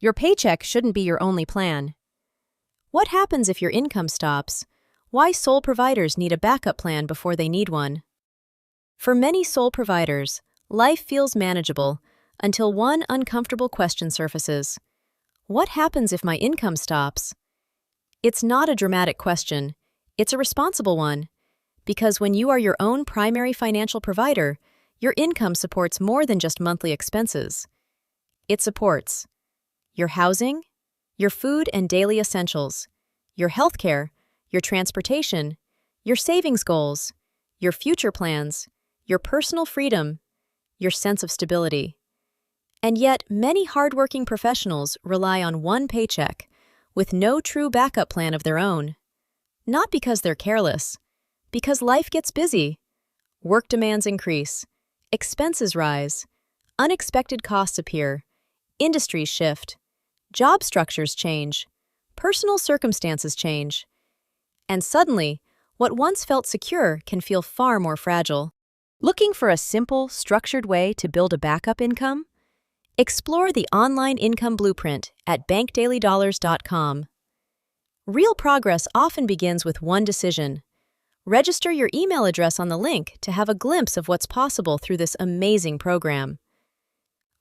Your paycheck shouldn't be your only plan. What happens if your income stops? Why sole providers need a backup plan before they need one. For many sole providers, life feels manageable until one uncomfortable question surfaces. What happens if my income stops? It's not a dramatic question. It's a responsible one. Because when you are your own primary financial provider, your income supports more than just monthly expenses. It supports your housing, your food and daily essentials, your healthcare, your transportation, your savings goals, your future plans, your personal freedom, your sense of stability. And yet, many hardworking professionals rely on one paycheck, with no true backup plan of their own. Not because they're careless, because life gets busy. Work demands increase, expenses rise, unexpected costs appear, industries shift, job structures change, personal circumstances change. And suddenly, what once felt secure can feel far more fragile. Looking for a simple, structured way to build a backup income? Explore the online income blueprint at bankdailydollars.com. Real progress often begins with one decision. Register your email address on the link to have a glimpse of what's possible through this amazing program.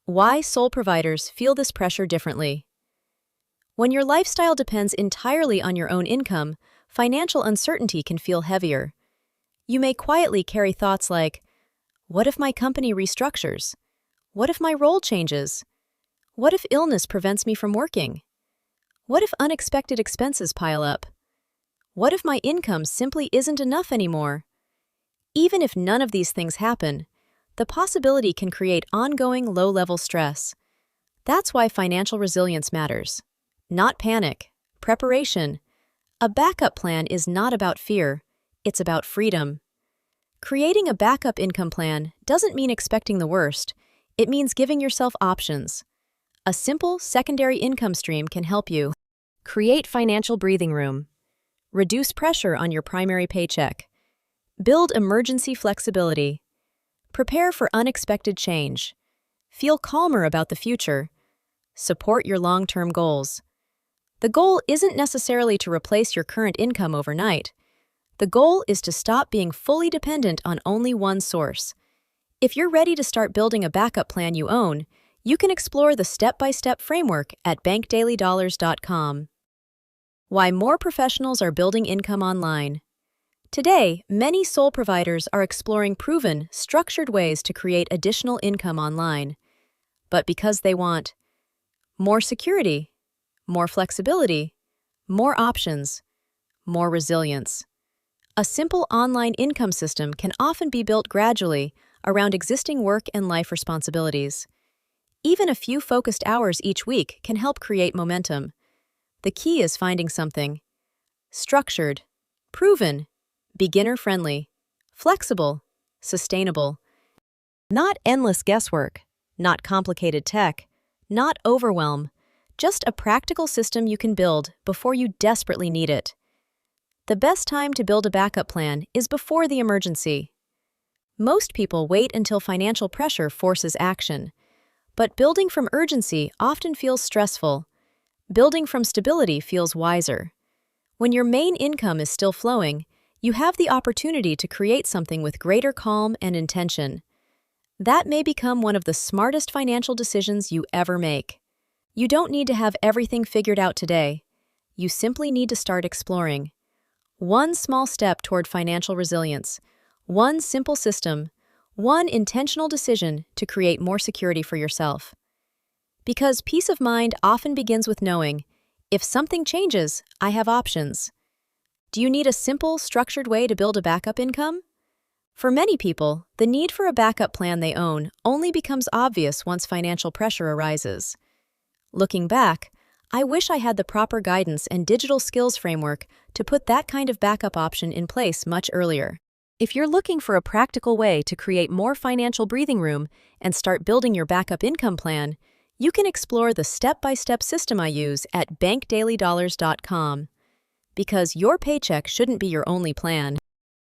Why sole providers feel this pressure differently. When your lifestyle depends entirely on your own income, financial uncertainty can feel heavier. You may quietly carry thoughts like, what if my company restructures? What if my role changes? What if illness prevents me from working? What if unexpected expenses pile up? What if my income simply isn't enough anymore? Even if none of these things happen, the possibility can create ongoing low-level stress. That's why financial resilience matters. Not panic, preparation. A backup plan is not about fear, it's about freedom. Creating a backup income plan doesn't mean expecting the worst, it means giving yourself options. A simple secondary income stream can help you. Create financial breathing room. Reduce pressure on your primary paycheck. Build emergency flexibility. Prepare for unexpected change. Feel calmer about the future. Support your long-term goals. The goal isn't necessarily to replace your current income overnight. The goal is to stop being fully dependent on only one source. If you're ready to start building a backup plan you own, you can explore the step-by-step framework at bankdailydollars.com. Why more professionals are building income online. Today, many sole providers are exploring proven, structured ways to create additional income online. But because they want more security, more flexibility, more options, more resilience. A simple online income system can often be built gradually around existing work and life responsibilities. Even a few focused hours each week can help create momentum. The key is finding something structured, proven, beginner-friendly, flexible, sustainable. Not endless guesswork, not complicated tech, not overwhelm, just a practical system you can build before you desperately need it. The best time to build a backup plan is before the emergency. Most people wait until financial pressure forces action, but building from urgency often feels stressful. Building from stability feels wiser. When your main income is still flowing, you have the opportunity to create something with greater calm and intention. That may become one of the smartest financial decisions you ever make. You don't need to have everything figured out today. You simply need to start exploring. One small step toward financial resilience, one simple system, one intentional decision to create more security for yourself. Because peace of mind often begins with knowing, if something changes, I have options. Do you need a simple, structured way to build a backup income? For many people, the need for a backup plan they own only becomes obvious once financial pressure arises. Looking back, I wish I had the proper guidance and digital skills framework to put that kind of backup option in place much earlier. If you're looking for a practical way to create more financial breathing room and start building your backup income plan, you can explore the step-by-step system I use at bankdailydollars.com. Because your paycheck shouldn't be your only plan.